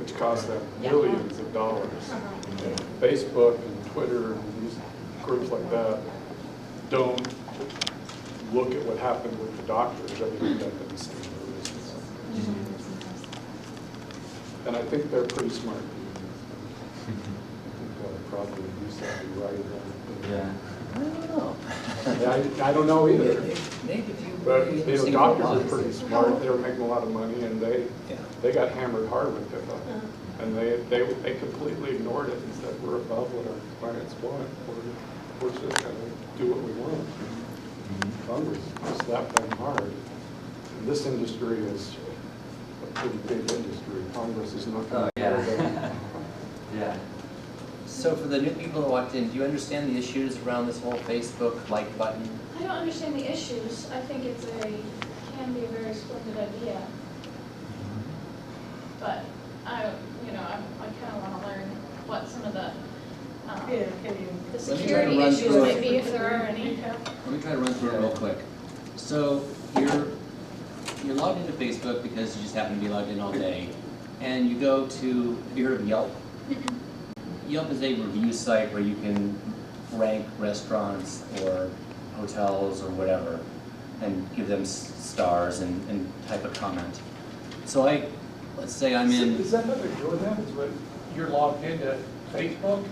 which cost them millions of dollars. Facebook and Twitter and these groups like that don't look at what happened with the doctors that end up in the same movies. And I think they're pretty smart people. I think they'll probably do something right. Yeah. I don't know. I don't know either. Maybe But doctors are pretty smart. They were making a lot of money, and they got hammered hard with HIPAA. And they completely ignored it and said, we're above what our clients want. We're just going to do what we want. Congress slapped them hard. And this industry is a pretty big industry. Congress is not going to do that. Yeah. So for the new people that walked in, do you understand the issues around this whole Facebook like button? I don't understand the issues. I think it can be a very splendid idea. But I kind of want to learn what some of the security issues might be, if there are any. Let me try to run through it real quick. So you're logged into Facebook because you just happen to be logged in all day, and you go to, have you heard of Yelp? Yelp is a review site where you can rank restaurants or hotels or whatever and give them stars and type a comment. So let's say I'm in... Is that what they're doing that? Is what you're logged into Facebook?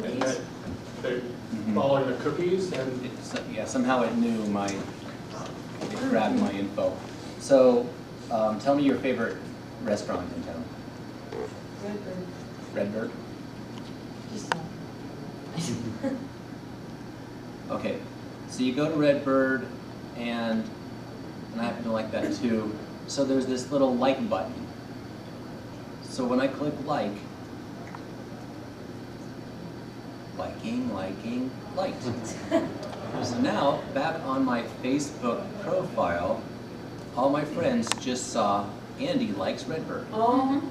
And that they're following the cookies? And yeah, somehow it knew it grabbed my info. So tell me your favorite restaurant in town. Redbird. Redbird? Just Okay, so you go to Redbird, and I happen to like that too. So there's this little like button. So when I click like, liking, liked. So now, back on my Facebook profile, all my friends just saw Andy likes Redbird on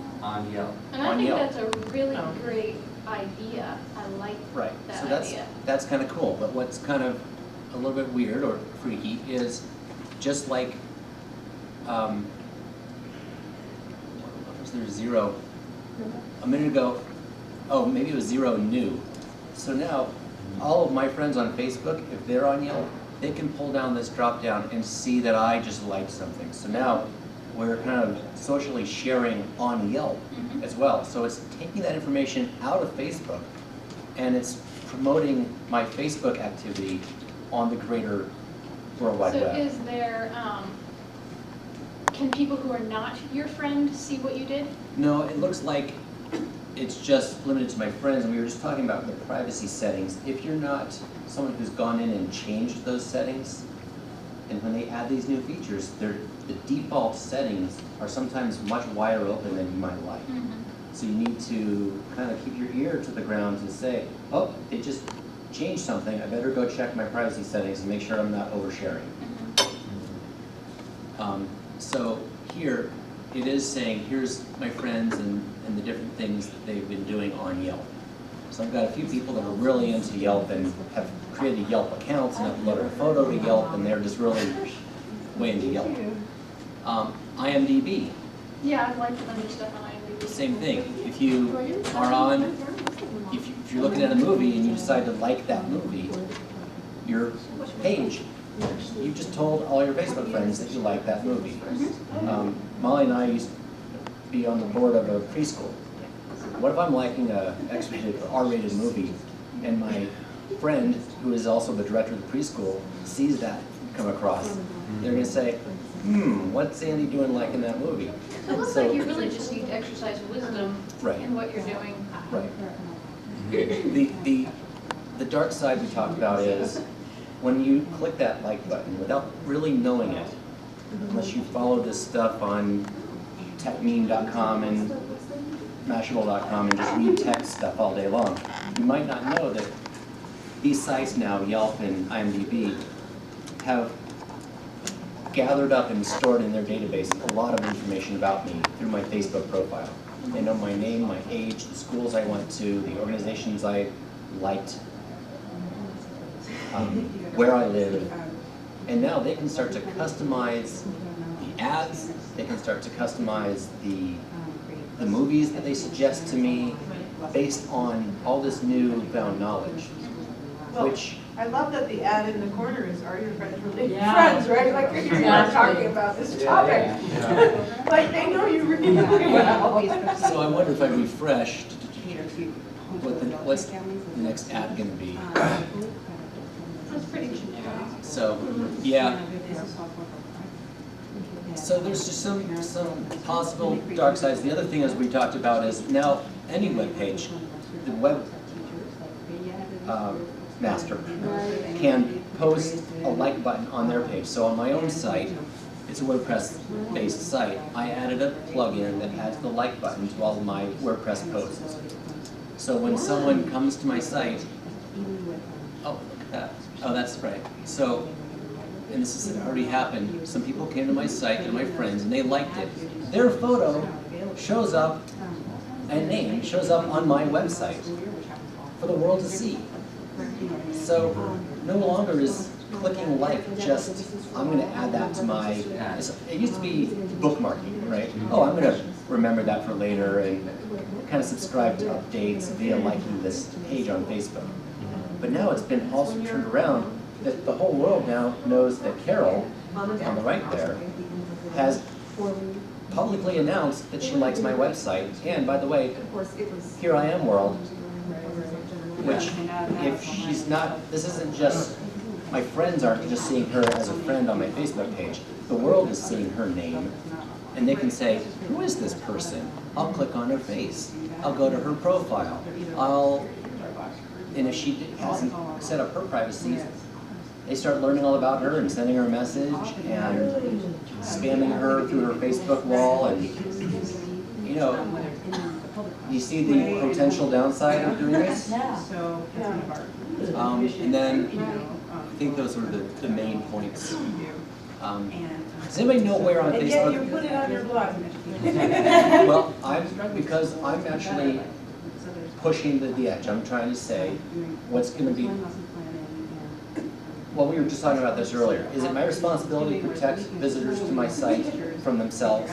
Yelp. And I think that's a really great idea. I like that idea. That's kind of cool. But what's kind of a little bit weird or freaky is just like, what was there, 0 a minute ago? Oh, maybe it was 0 new. So now, all of my friends on Facebook, if they're on Yelp, they can pull down this drop down and see that I just liked something. So now we're kind of socially sharing on Yelp as well. So it's taking that information out of Facebook and it's promoting my Facebook activity on the greater World Wide Web. So is there, can people who are not your friend see what you did? No, it looks like it's just limited to my friends, and we were just talking about the privacy settings. If you're not someone who's gone in and changed those settings, and when they add these new features, the default settings are sometimes much wider open than you might like. So you need to kind of keep your ear to the ground and say, oh, they just changed something. I better go check my privacy settings and make sure I'm not oversharing. So here, it is saying, here's my friends and the different things that they've been doing on Yelp. So I've got a few people that are really into Yelp and have created Yelp accounts and uploaded a photo to Yelp, and they're just really way into Yelp. IMDb. Yeah, I've liked a bunch of stuff on IMDb. Same thing. If you are on, if you're looking at a movie and you decide to like that movie, your page, you just told all your Facebook friends that you like that movie. Molly and I used to be on the board of a preschool. What if I'm liking a X-rated or R-rated movie, and my friend, who is also the director of the preschool, sees that come across? They're going to say, what's Andy doing liking that movie? It looks like you really just need to exercise wisdom in what you're doing. Right. The dark side we talked about is when you click that like button without really knowing it, unless you follow this stuff on techmeme.com and Mashable.com and just read text stuff all day long, you might not know that these sites now, Yelp and IMDb, have gathered up and stored in their database a lot of information about me through my Facebook profile. They know my name, my age, the schools I went to, the organizations I liked, where I live, and now they can start to customize the ads, they can start to customize the the movies that they suggest to me, based on all this newfound knowledge, which, I love that the ad in the corner is, are your friends really Yeah. friends, right? Like you're not talking about this topic. Like they know you really well. so I wonder if I refreshed, what's the next ad gonna be? That's pretty generic. So, yeah. So there's just some possible dark sides. The other thing, as we talked about, is now any web page, the web master can post a like button on their page. So on my own site, it's a WordPress-based site, I added a plugin that adds the like button to all of my WordPress posts. So when someone comes to my site, oh, look at that. Oh, that's right. So, and this has already happened, some people came to my site, and my friends, and they liked it. Their photo shows up, and name shows up on my website for the world to see. So no longer is clicking like just, I'm going to add that to my, it used to be bookmarking, right? Oh, I'm going to remember that for later and kind of subscribe to updates via liking this page on Facebook. But now it's been also turned around that the whole world now knows that Carol, on the right there, has publicly announced that she likes my website. And by the way, here I am world, which if she's not, this isn't just, my friends aren't just seeing her as a friend on my Facebook page. The world is seeing her name, and they can say, who is this person? I'll click on her face. I'll go to her profile. And if she hasn't set up her privacy, they start learning all about her and sending her a message and spamming her through her Facebook wall. And, you know, you see the potential downside of doing this? And then I think those were the main points. Does anybody know where on And yet Facebook? you put it on your blog. Well, because I'm actually pushing the edge. I'm trying to say what's going to be. Well, we were just talking about this earlier. Is it my responsibility to protect visitors to my site from themselves,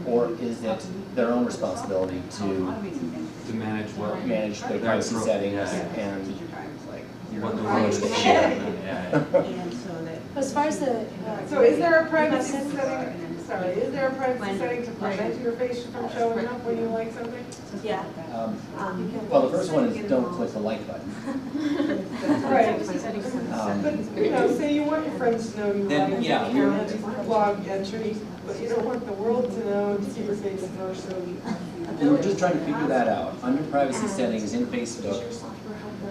or is it their own responsibility to manage what? manage their privacy settings and What the how much rules they are. share? Yeah. As far as the. So is there a privacy setting, sorry, is there a privacy setting to prevent your face from showing up when you like something? Yeah. Well, the first one is don't click the like button. Right. But, you know, say you want your friends to know you Then, like yeah, your blog entry, but you don't want the world to know and see your face first, so. We were just trying to figure that out. Under privacy settings in Facebook,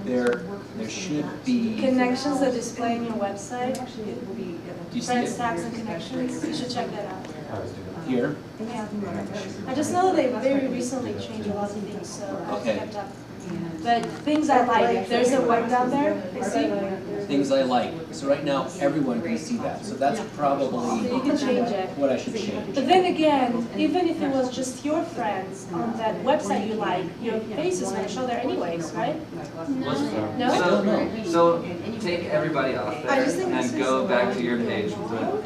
there should be. Connections that display on your website, Do you see friends, it tags, and connections, you should check that out. here? Yeah. I just know they very recently changed a lot of things, so I Okay. kept up. But things I like, there's a web down there, I see. Things I like. So right now, everyone can see that. So that's So you probably can change it. what I should change. But then again, even if it was just your friends on that website you like, your face is gonna show there anyways, right? I No? don't know. So take everybody off I there just think this and is go the back way to your page,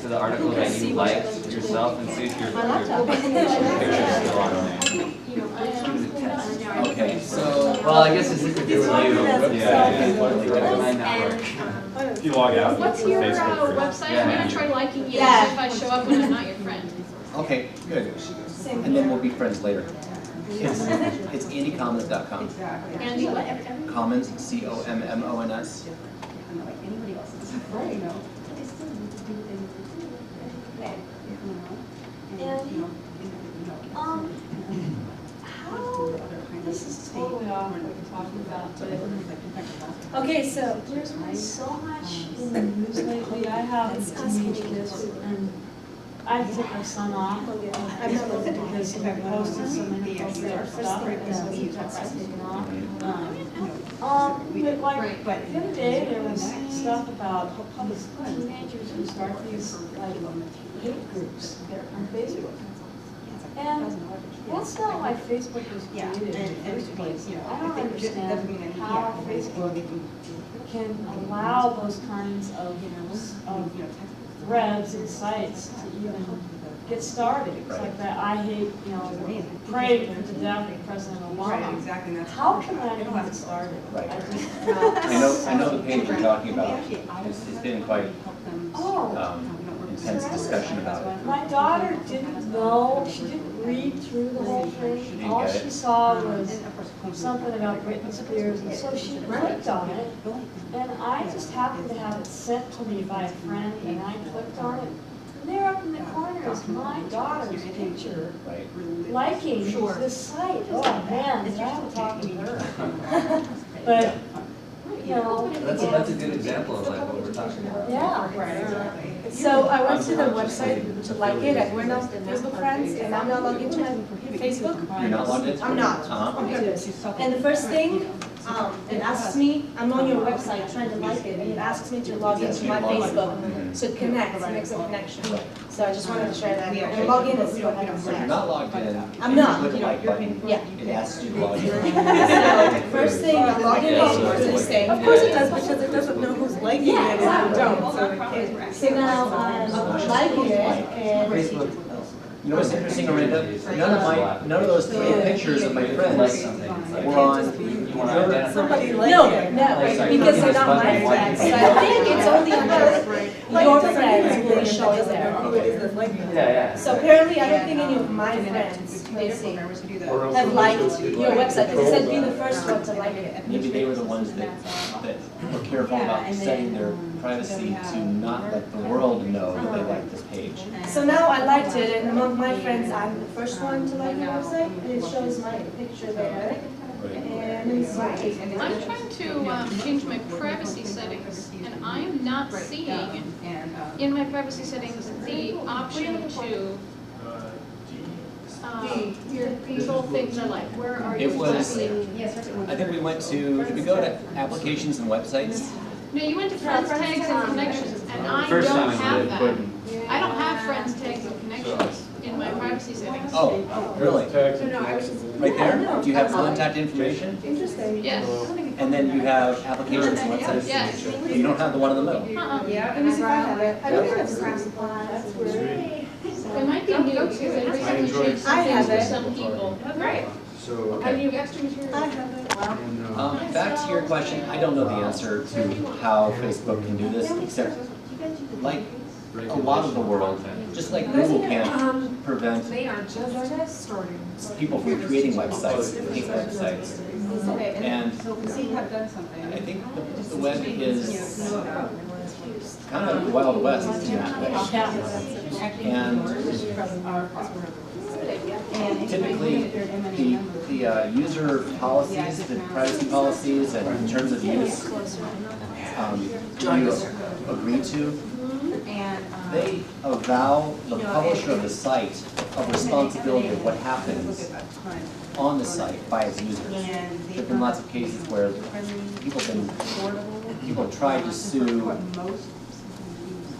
to the article that you liked yourself, and see if your My laptop. picture's still on there. Okay, so. Well, I guess it's you. Yeah. Might not work. If you log out. What's your Facebook. website? Yeah. I'm gonna try liking you Yeah. if I show up when I'm not your friend. Okay, good. And then we'll be friends later. It's andycommons.com. Andy, what? Commons, COMMONS. How, this is totally off what we're talking about, but. Okay, so there's been so much in the news lately, I have asking this, and I took my son off. I know because I posted so many extra stuff, because he took taken off. But like, the other day, there was stuff about teenagers who start these like hate groups on Facebook. And that's not why Facebook was created in the first place. I don't understand how Facebook can allow those kinds of threads and sites to even get started. It's like that, I hate, prayed to death of President Right, Obama. exactly, that's. How can that even get started? Right. I just, I know the page you're talking about. It's been quite Oh. intense discussion about it. My daughter didn't know, she didn't read through the whole thing. All get it. she saw was something about Britney Spears, and so she clicked on it. And I just happened to have it sent to me by a friend, and I clicked on it. And there up in the corner is my daughter's picture, Right. liking this site. Oh, man, did I have to talk to her? But, That's a good example of like what we're talking about. yeah. So I went to the website to like it, and we're now Facebook friends, and I'm not logged into my Facebook. You're not logged in? I'm not. Uh-huh. And the first thing, it asks me, I'm on your website trying to like it, and it asks me to log into my Facebook to connect, to make some connection. So I just wanted to share that. And log in is what I So if you're not logged in, I'm not. you click the like button, Yeah. it asks you to log in. So first thing, I log in, first thing. Of course it does, because it doesn't know who's liking it and who don't, so it. So now I'm liking it, and You know what's interesting, Miranda? None of those three pictures of my friends were on. You want to identify? Somebody liked no, it. no, because they're not my friends. So I think it's only under your friends will be showing there. Who it is that's liking it. Yeah. So apparently, I don't think any of my friends, they see, have liked your website, because it said be the first one to like it. Maybe they were the ones that were careful about setting their privacy to not let the world know that they like this page. So now I liked it, and among my friends, I'm the first one to like your website, and it shows my picture there. And it's like, I'm trying to change my privacy settings, and I am not seeing in my privacy settings the option to your little things are like, where are you? It was, exactly? I think we went to, did we go to applications and websites? No, you went to friends, tags, and connections, and I First don't time have we that. I don't have friends, tags, and connections in my privacy settings. Oh, really? Tags and connections. Right there? Do you have contact information? interesting. Yes. And then you have applications and websites? Yes. But you don't have the one in the middle? Yeah, let me see if I have it. I don't think I've scratched the That's weird. It might be new, because they recently changed some I have things for it. some people. Right. Have you extra material? I have it. Back to your question, I don't know the answer to how Facebook can do this, except like a lot of the world, just like Google can't prevent people from creating websites, fake websites. And I think the web is kind of the Wild West in that way. And typically, the user policies, the privacy policies, and terms of use you agree to, they avow the publisher of the site of responsibility of what happens on the site by its users. There have been lots of cases where people tried to sue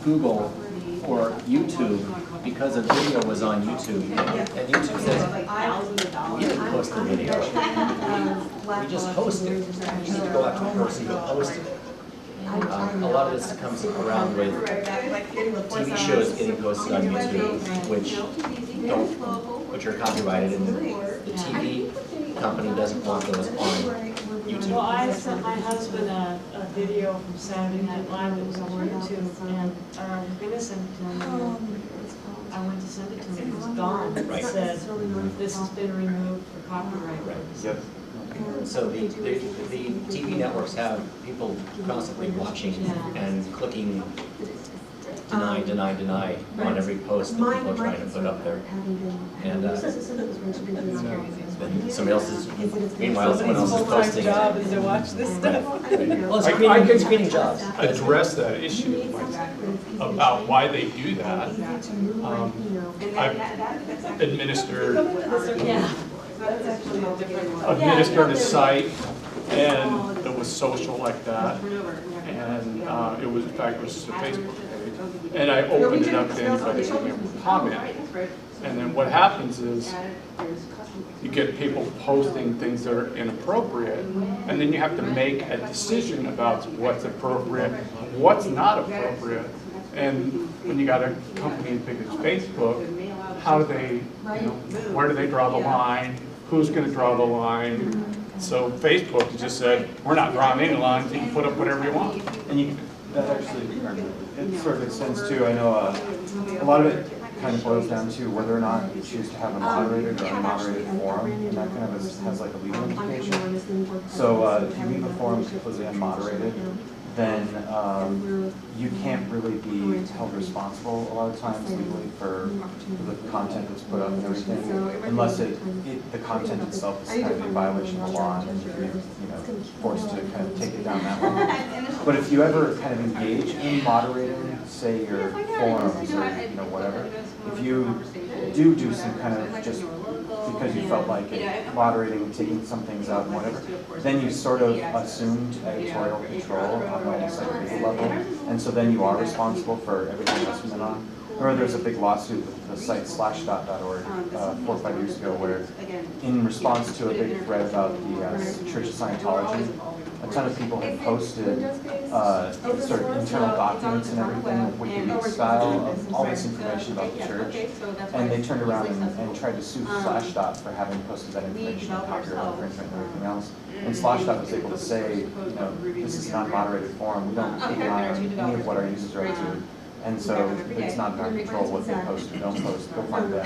Google or YouTube because a video was on YouTube, and YouTube says, we didn't post the video, we just hosted it. You need to go after the person who posted it. A lot of this comes around with TV shows getting posted on YouTube, which are copyrighted, and the TV company doesn't want those on YouTube. Well, I sent my husband a video from Saturday Night Live that was on YouTube, and I'm gonna send it to him. I went to send it to him, it was gone. It Right. said, this has been removed for copyright purposes. Yep. So the TV networks have people constantly watching and clicking deny on every post that people are trying to put up there. And then somebody else is, meanwhile, someone else is Full-time posting. job is to watch this stuff. Well, it's I screening jobs. address that issue about why they do that. I've administered a site, and it was social like that, and it was, in fact, it was just a Facebook page, and I opened it up to anybody who would comment. And then what happens is you get people posting things that are inappropriate, and then you have to make a decision about what's appropriate, what's not appropriate, And when you got a company as big as Facebook, how do they, where do they draw the line? Who's going to draw the line? So Facebook just said, we're not drawing any lines, you can put up whatever you want. And you, that actually, it sort of extends to, I know a lot of it kind of boils down to whether or not you choose to have a moderated or unmoderated forum, and that kind of has like a legal implication. So if you leave a forum completely unmoderated, then you can't really be held responsible a lot of times legally for the content that's put up and everything, unless the content itself is kind of in violation of the law and you're forced to kind of take it down that way. But if you ever kind of engage in moderating, say your forums or whatever, if you do some kind of just because you felt like it, moderating and taking some things out and whatever, then you sort of assumed editorial control on almost like a legal level, and so then you are responsible for everything else from then on. Or there's a big lawsuit with the site slashdot.org 4 or 5 years ago where in response to a big thread about the Church of Scientology, a ton of people had posted sort of internal documents and everything, WikiLeaks style, of all this information about the church. And they turned around and tried to sue Slashdot for having posted that information, copyright infringement and everything else. And Slashdot was able to say, this is an unmoderated forum, we don't keep an eye on any of what our users are up to. And so it's not in our control what they post or don't post, go find them.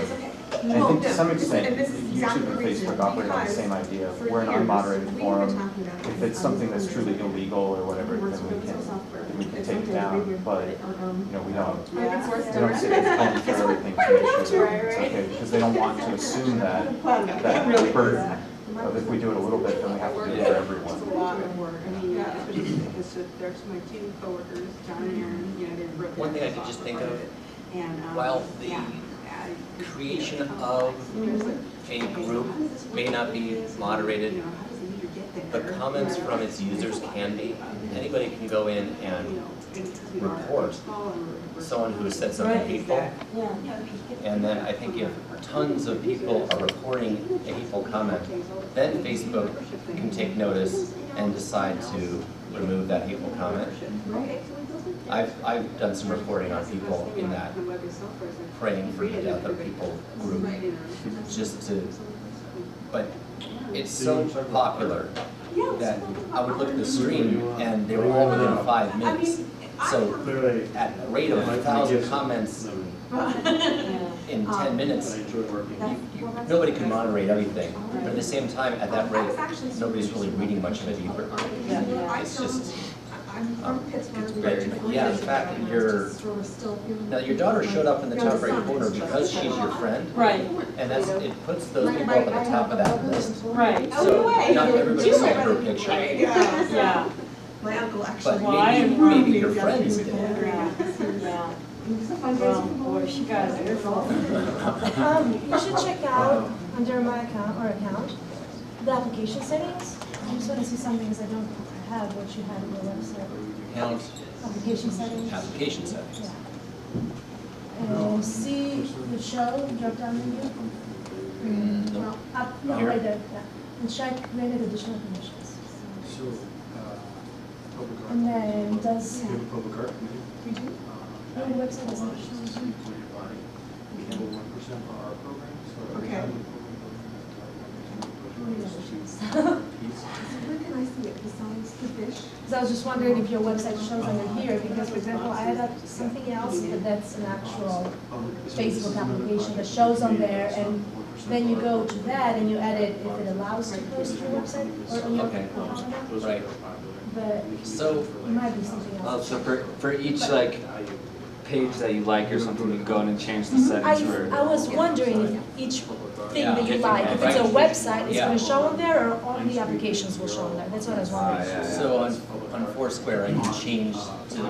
And I think to some extent, YouTube and Facebook operate on the same idea. We're an unmoderated forum. If it's something that's truly illegal or whatever, then we can take it down. But we don't sit and comb through everything to make sure that it's okay, because they don't want to assume that burden of if we do it a little bit, then we have to do it for everyone. It's a lot of work. I mean, especially because there's my 2 coworkers, John and Aaron, they wrote One thing I could just think of, while the creation of a group may not be moderated, the comments from its users can be. Anybody can go in and report someone who has said something hateful. And then I think if tons of people are reporting a hateful comment, then Facebook can take notice and decide to remove that hateful comment. I've done some reporting on people in that praying for the death of people group, but it's so popular that I would look at the stream and they were all within 5 minutes. So at a rate of 1,000 comments in 10 minutes, nobody can moderate everything. But at the same time, at that rate, nobody's really reading much of it either. It's just, yeah, in fact, your daughter showed up in the top right corner because she's your friend. Right. And it puts those people up at the top of that list. Right. So not everybody's seeing her picture. Yeah. My uncle actually. But maybe your friends did. Yeah. Well, boy, she got it. You should check out under my account the application settings. I just want to see some things I don't have what you have on your website. Account. Application settings. Application settings. Yeah. And see the show drop down menu. No. No, Here? right there. Yeah. And check granted additional permissions. So, public art. And then does. We have a public art committee. We do. No, the website doesn't show. Appointed by Campbell 1% for our program. So Okay. Where can I see it besides the fish? So I was just wondering if your website shows under here, because for example, I had something else, but that's an actual Facebook application that shows on there, and then you go to that and you edit if it allows to post to your website or on your Okay. calendar. Right. But So, it might be something else. So for each page that you like or something, you can go in and change the settings for. I was wondering if each thing Yeah. that you like, if it's a website, it's Yeah. going to show on there, or all the applications will show on there. That's what I was wondering. so on Foursquare, I can change to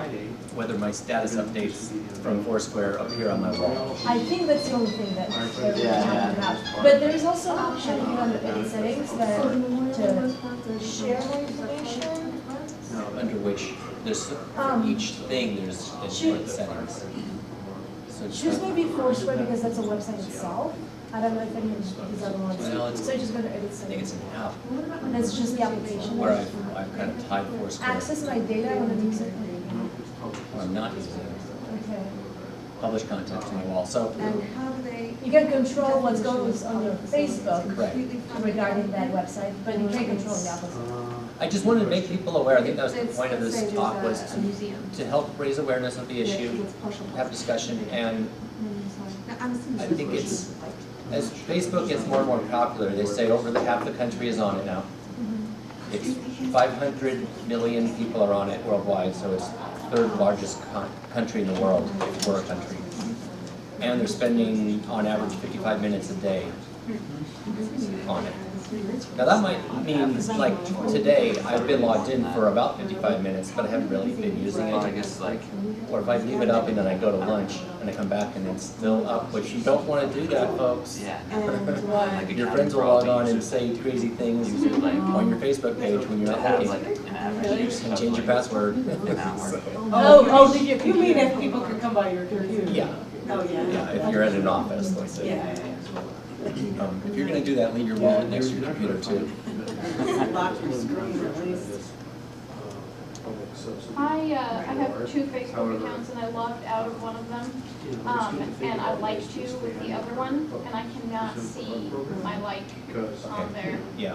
whether my status updates from Foursquare appear on my wall. I think that's the only thing that we're talking about. But there is also an option here under edit settings that to share more information. Under which there's for each thing there's different settings. So Choose maybe Foursquare because that's a website itself. I don't know if any of these other ones. Well, it's- So you just go to edit I think it's settings. an app That's just the application. where I've kind of tied Foursquare. Access my data, I want to do something. Or I'm not using it. Okay. publish content to my wall. So And how do they? You can control what goes on your Facebook Right. regarding that website, but you can't control the opposite. I just wanted to make people aware. I think that was the point of this Say talk, there's was a museum. to help raise awareness of the issue, have discussion, and I think it's, as Facebook gets more and more popular, they say half the country is on it now. It's 500 million people are on it worldwide, so it's the third largest country in the world, if we're a country. And they're spending, on average, 55 minutes a day on it. Now that might mean, like today, I've been logged in for about 55 minutes, but I haven't really been using Well, I it. guess like, Or if I leave it up and then I go to lunch and I come back and it's still up, which you don't want to do that, folks. yeah. And Your friends will log on and say crazy things on your Facebook page when you're To not have looking. like an average. And change your password. An hour. You mean if people could come by your computer? Yeah, Oh, yeah. yeah, if you're at an office, let's say. Yeah. If you're gonna do that, leave your wallet next to your computer too. Lock your screen at least. I have 2 Facebook accounts and I logged out of one of them. And I liked you with the other one, and I cannot see my like on there. Yeah,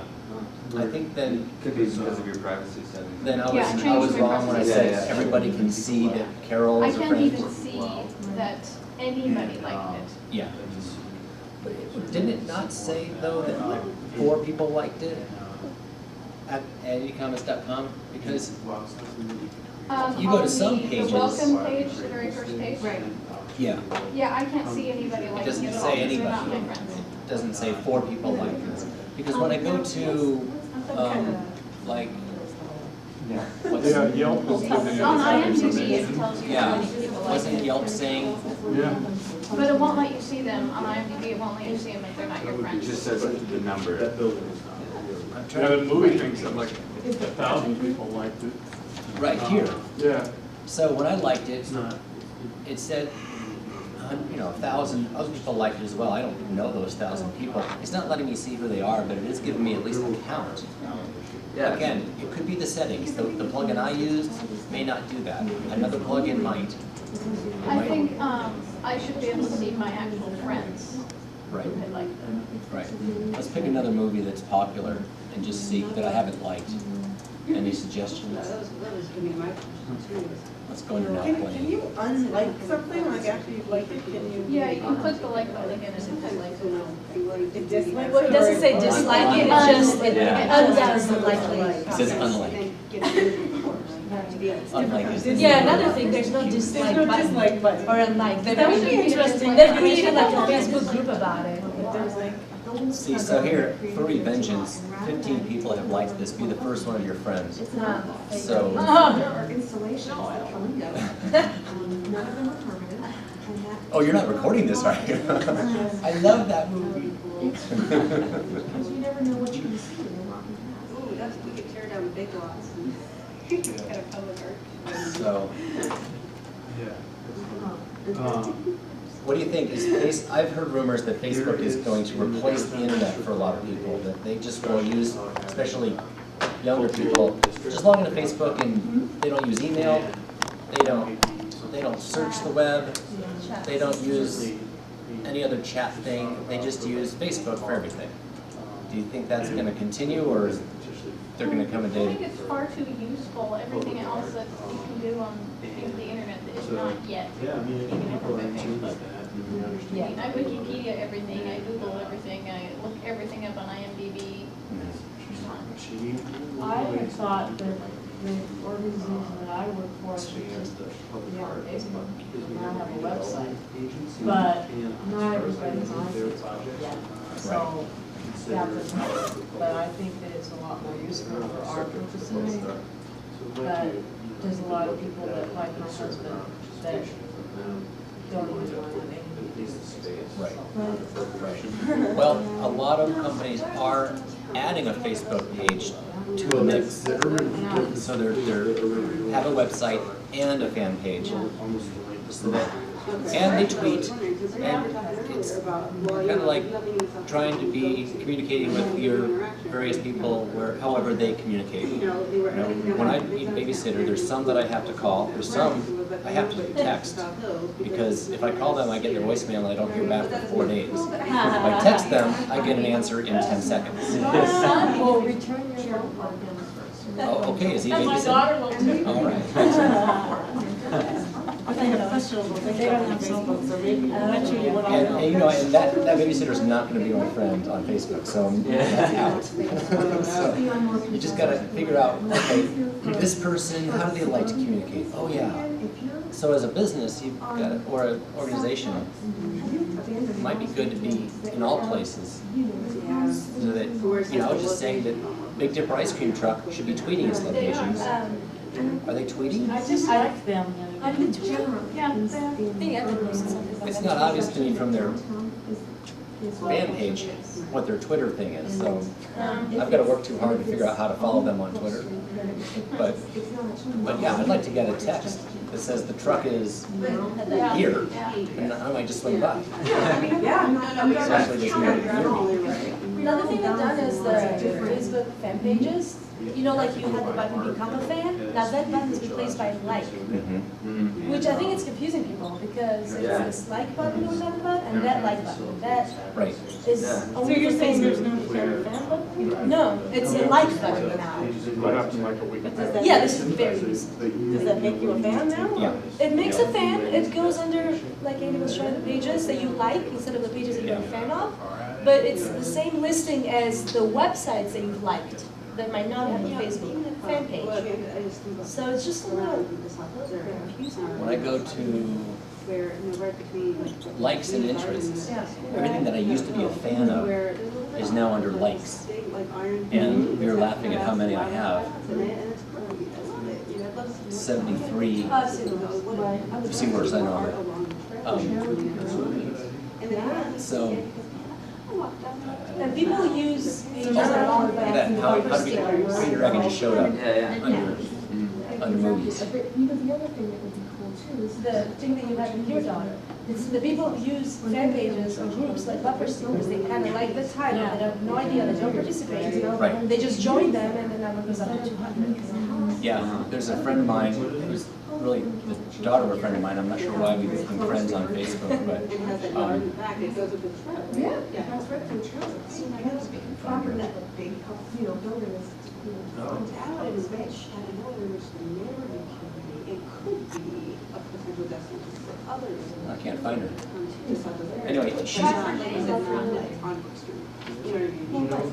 I think then, Could be because of your privacy settings. then I Yeah, I was changed my wrong when I privacy said settings. everybody can see that Carol I is a can't even friend. see that anybody liked it. Yeah. But didn't it not say though that like 4 people liked it at economist.com? Because you go to some On pages. the welcome page, the very first page. Right. Yeah, Yeah, I can't see anybody it liking doesn't it at all, say because they're not my anybody. friends. It doesn't say 4 people liked it. Because when I go to, like, what's, Yeah, Yelp is giving it. On IMDb, it tells you how yeah, many people like wasn't it. Yelp saying, Yeah. But it won't let you see them on IMDb, it won't let you see them if they're not your It friends. just says the number. I'm Yeah, trying the movie thing said like 1,000 people liked it. right here. Yeah. So when I liked it, it said, 1,000 other people liked it as well. I don't know those 1,000 people. It's not letting me see who they are, but it is giving me at least a count. Yeah. Again, it could be the settings. The plugin I used may not do that. Another plugin might. I think I should be able to see my actual friends Right, who had liked them. right. Let's pick another movie that's popular and just see that I haven't liked. Any suggestions? Let's go into now Can playing. you unlike something, like after you've liked it, can you? Yeah, you can click the like button again and it highlights it. It dislikes Well, it doesn't say dislike it, it just, it Yeah. undoes the like. It says unlike. Unlike is. Yeah, another thing, there's no dislike There's no button. dislike button. Or unlike. That would be interesting. They've created like a Facebook group about it. If there's like, See, so here, Furry Vengeance, 15 people have liked this. Be the first one of your friends. It's not. So, There are installations that come and go. None of them are permanent. And that oh, you're not recording this, are you? I love that movie. because you never know what you're going to see when you're walking past. oh, that's, we could tear down big lots. Kind of public art. So, what do you think? I've heard rumors that Facebook is going to replace the internet for a lot of people, that they just will use, especially younger people, just log into Facebook and they don't use email, they don't search the web, they don't use any other chat thing, they just use Facebook for everything. Do you think that's going to continue, or is there going to come a I think day? it's far too useful, everything else that you can do on the internet that is not yet. Yeah, I mean, Even people over are into Facebook. that, and we understand. I mean, I Wikipedia everything, I Google everything, I look everything up on IMDb. I have thought that the organization that I work for should just be on Facebook and not have a website. But not everybody's on Facebook yet, so, yeah, but I think that it's a lot more useful for our purposes. But there's a lot of people that, like my husband, that don't even want to have anything to do with Right. Facebook. Right. Well, a lot of companies are adding a Facebook page to a mix. So they're have a website and a fan page. So that And they tweet, and it's kind of like trying to be communicating with your various people where, however they communicate. You know, when I need a babysitter, there's some that I have to call, there's some I have to text, because if I call them, I get their voicemail and I don't hear back for 4 days. If I text them, I get an answer in 10 seconds. My son will return your phone call. Oh, okay, is he And my babysitting? daughter will too. All right. They don't have cell phones, so maybe eventually you want to And you know, and that babysitter's not going to be my friend on Facebook, so that's out. So you just got to figure out, okay, this person, how do they like to communicate? Oh yeah. So as a business, you've got, or an organization, it might be good to be in all places. So that, you know, I was just saying that Big Dipper Ice Cream Truck should be tweeting its locations. Are they tweeting? I just like them. I think It's not obvious to me from their fan page what their Twitter thing is, so I've got to work too hard to figure out how to follow them on Twitter. But yeah, I'd like to get a text that says the truck is here, and I might just swing by. Especially this morning. Another thing they've done is the Facebook fan pages. You know, like you had the button become a fan. Now that button is replaced by like, which I think it's confusing people because it's this like button we're talking about and that like button. That Right. is So only you're for saying there's Facebook. no fan button? No, it's a like button now. What happened like a week ago? Yeah, this is very recent. Does that make you a fan now? Yeah. It makes a fan. It goes under, like Andy was showing, the pages that you like instead of the pages that you're a fan of. But it's the same listing as the websites that you've liked that might not have a Facebook fan page. So it's just a little confusing. When I go to likes and interests, everything that I used to be a fan of is now under likes. And we were laughing at how many I have. 73. You see worse, I know. So. And people use pages Look that are at that, how do we, Green Dragon just showed up under movies. the thing that you have in your daughter. It's the people who use fan pages or groups like bumper stickers, they kind of like the title, they have no idea, they don't participate. Right. They just join them and the number goes up to 200. Yeah, there's a friend of mine who's really the daughter of a friend of mine. I'm not sure why we became friends on Facebook, but I can't find her. Anyway, she's,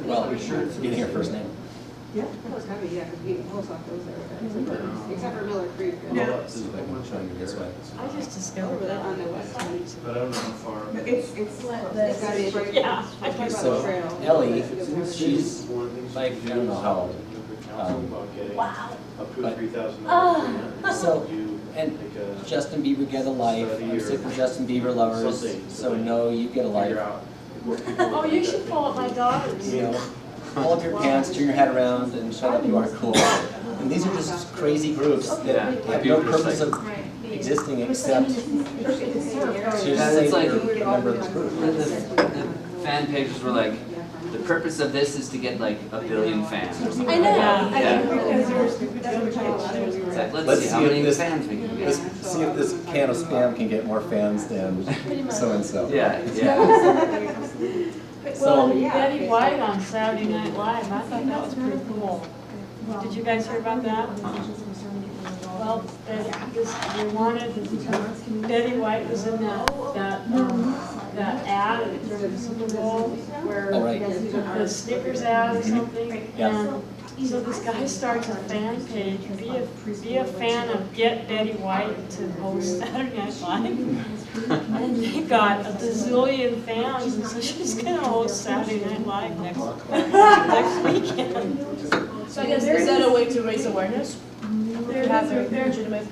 well, getting her first name. Except for Miller Creek. This is what I'm showing you this way. I just discovered that on the website. But I don't know how far. It's gotta be right. Yeah. So Ellie, she's like, I don't know how old. Wow. Up to But- $3,000. So, and Justin Bieber get a life. I'm sick of Justin Bieber lovers. So no, you get a life. Oh, you should pull up my daughter's. You know, pull up your pants, turn your head around, and shut up, you aren't cool. And these are just crazy groups that have no purpose of existing except to say it's like- you're a member of this group. The fan pages were like, the purpose of this is to get like 1 billion fans. I know. Yeah. It's like, let's Let's see how see if many this- fans we can get. See if this can of spam can get more fans than so-and-so. Yeah, yeah. Well, Betty White on Saturday Night Live, I thought that was pretty cool. Did you guys hear about that? Well, they wanted, Betty White was in that ad during the Super Bowl where Oh, right. the Snickers ad or something. Yeah. And so this guy starts a fan page, be a fan of Get Betty White to host Saturday Night Live. And he got a bazillion fans, and so she's gonna host Saturday Night Live next weekend. So I guess is that a way to raise awareness? To have their legitimate.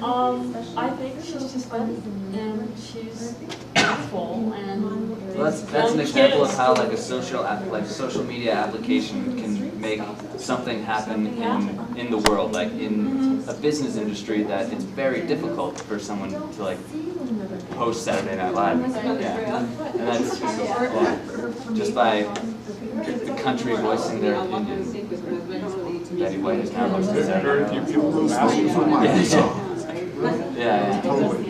I think she's just fun, and she's helpful, and Well, that's an example of how like a social media application can make something happen in the world, like in a business industry that it's very difficult for someone to like host Saturday Night Live. Yeah. And that's, yeah, just by the country voicing their opinion. Betty White is now hosting Very Saturday few Night people who ask you for Live. Yeah, totally.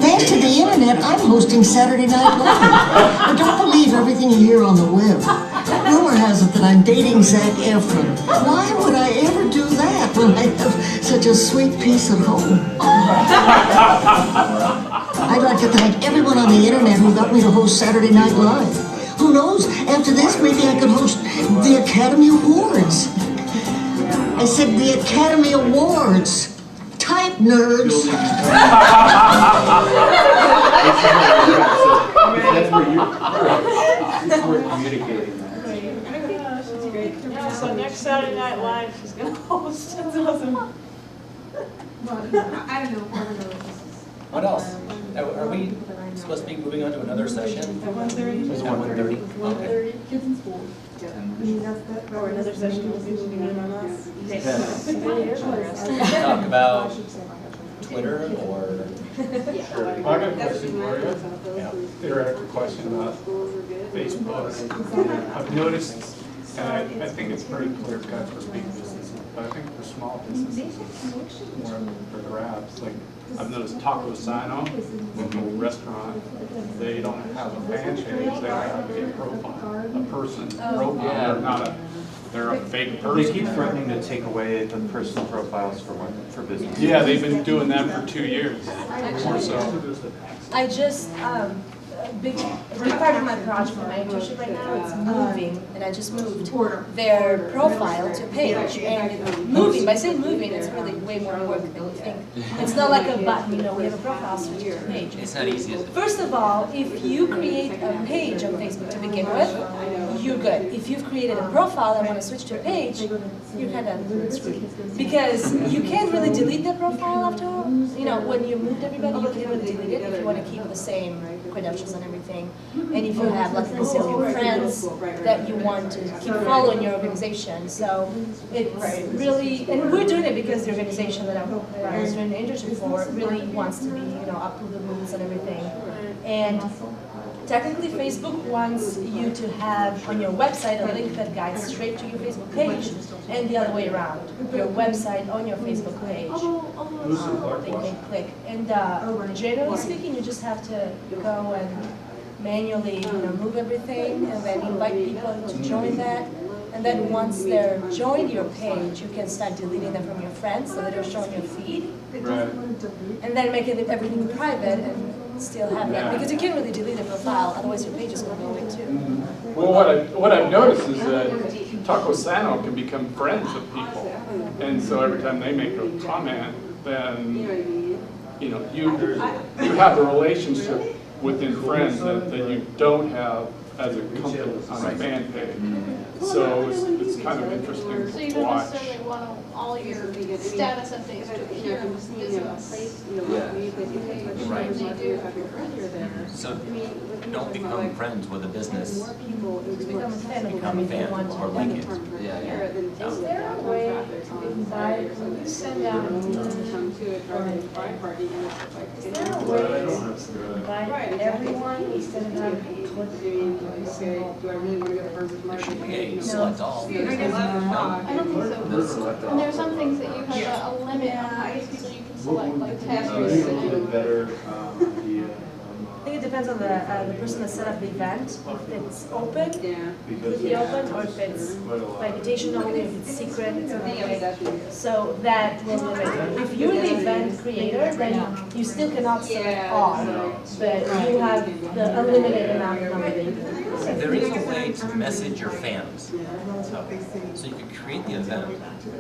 Thanks to the internet, I'm hosting Saturday Night Live. But don't believe everything you hear on the web. Rumor has it that I'm dating Zac Efron. Why would I ever do that when I have such a sweet piece of home? I'd like to thank everyone on the internet who got me to host Saturday Night Live. Who knows, after this maybe I could host the Academy Awards. I said the Academy Awards. Type, nerds. That's where you're communicating that. Yeah, so next Saturday Night Live, she's gonna host. That's awesome. I don't know. What else? Are we supposed to be moving on to another session? At 1:30? Is it 1:30? Okay. Kids in school. Or another session will be moving in on us. Talk about Twitter or? Sure. I got a question for you. Yeah. Theoretical question about Facebook. I've noticed, and I think it's pretty clear cut for big businesses, but I think for small businesses, it's more for grabs. Like, I've noticed Taco Sino, local restaurant, they don't have a fan page, they have a profile, a person profile. Yeah. They're a fake person. They keep threatening to take away the personal profiles for business. Yeah, they've been doing that for 2 years or so. I just, a big part of my project, my internship right now, is moving, and I just moved their profile to page. And moving, by saying moving, it's really way more work than you think. It's not like a button, you know, we have a profile, switch to page. It's not easy, is it? First of all, if you create a page on Facebook to begin with, you're good. If you've created a profile and want to switch to a page, you're kind of screwed. Because you can't really delete the profile after, you know, when you moved everybody, you can really delete it if you want to keep the same credentials and everything. And if you have like a bazillion friends that you want to keep following your organization. So it's really, and we're doing it because the organization that I was doing the internship for really wants to be, you know, up to the rules and everything. And technically, Facebook wants you to have on your website a link that guides straight to your Facebook page, and the other way around. Your website on your Facebook page, they can click. And generally speaking, you just have to go and manually, you know, move everything, and then invite people to join that. And then once they're joined your page, you can start deleting them from your friends so that they're showing your feed. Right. And then making everything private and still have that. Because you can't really delete a profile, otherwise your page is going to go away too. Well, what I've noticed is that Taco Sano can become friends with people. And so every time they make a comment, then, you know, you have the relationship within friends that you don't have as a company on a fan page. So it's kind of interesting So you to don't watch. necessarily want all your status updates to appear in this business. Right. They do if your friends are there. So don't become friends with a business. Become a fan of Become a them if you fan want to. or like it. Yeah, yeah. Is there a way to invite, when you send out, is there a way to invite everyone instead of having click every single? There should be a select all. I don't think so. And there's some things that you have a limit on, so you can select like task A better idea. I think it depends on the person that set up the event, if it's open, Because the open, or if it's by invitation only, if it's secret, it's okay. So that will limit it. If you're the event creator, then you still cannot select all, but you have the unlimited amount of number that you can. There is a way to message your fans. So you could create the event,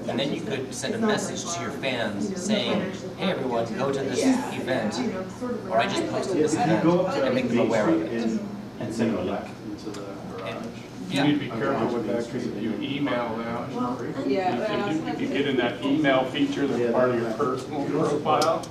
and then you could send a message to your fans saying, hey everyone, go to this event, or I just posted this event, and make them aware of it. And send them back into the garage. You need to be careful with that, because if you email them, if you get in that email feature that's part of your personal profile,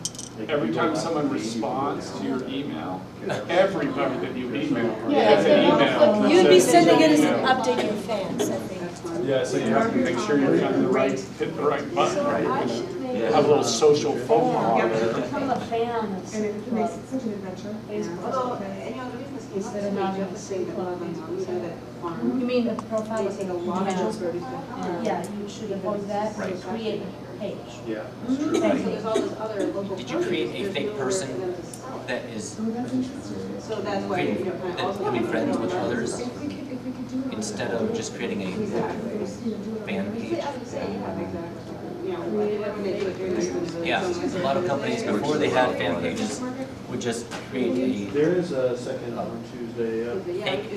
every time someone responds to your email, everybody that you email gets an email. You'd be sending it as an update to your fans, I think. Yeah, so you have to make sure you're on the right, hit the right button, So I right? should make have a little social FOMO on there. Become a fan of And it makes Facebook. it such an adventure. Facebook. any other business came Instead of having a club. You mean a profile They of take a an lot of individual? effort. Yeah, you should avoid that, Right. and create a page. Yeah. So there's all this other local. Did you create a there's fake nowhere person for them to sell it. that is So that's why, you know, kind of that also. can be friends with others If we could do it. instead of just creating a fan page? Yeah, a lot of companies before they had fan pages would just create There is a second on Tuesday, a fake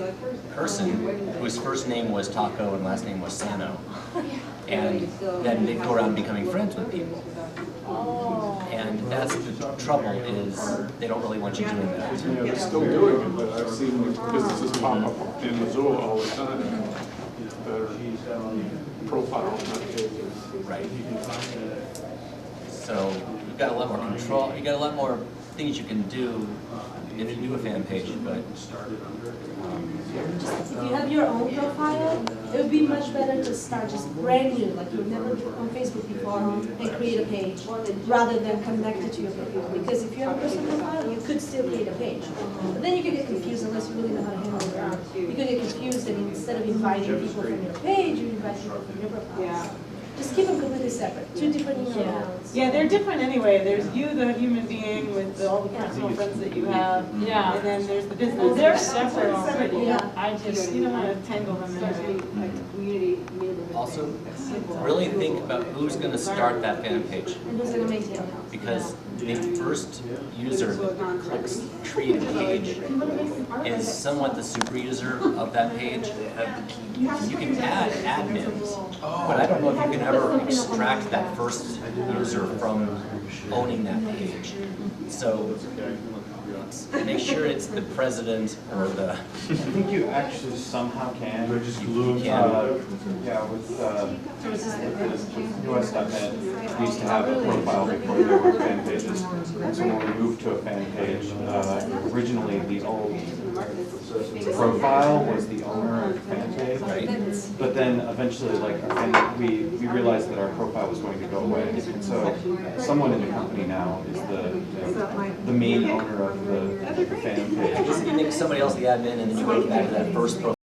person whose first name was Taco and last name was Sano. And then they'd go around becoming friends with people. And that's the trouble, is they don't really want you doing that. Yeah, they're still doing it, but I've seen businesses pop up in Missoula all the time that are profile pages. Right. So you've got a lot more control, you got a lot more things you can do if you do a fan page, but If you have your own profile, it would be much better to start just brand new, like you've never been on Facebook before, and create a page, rather than connect it to your profile. Because if you have a personal profile, you could still create a page. But then you could get confused unless you really know how to handle it around. You could get confused, and instead of inviting people from your page, you invite people from your profile. Yeah. Just keep them completely separate, two different email accounts. Yeah, they're different anyway. There's you, the human being, with all the personal friends that you have. Yeah. And then there's the business. Well, they're separate already. Yeah. I just, You don't want to tangle them in any. also really think about who's going to start that fan page. And who's gonna maintain it? Because the first user that clicks create a page is somewhat the super user of that page. You can add admins, but I don't know if you can ever extract that first user from owning that page. So make sure it's the president or the, I think you actually somehow can. But just you glue, can. Yeah, with US.net, we used to have a profile before there were fan pages. And so when we moved to a fan page, originally the old profile was the owner of the fan page. right? But then eventually, like, we realized that our profile was going to go away. And so someone in the company now is the main owner of the fan page. Just you make somebody else the admin and then you go back to that first profile.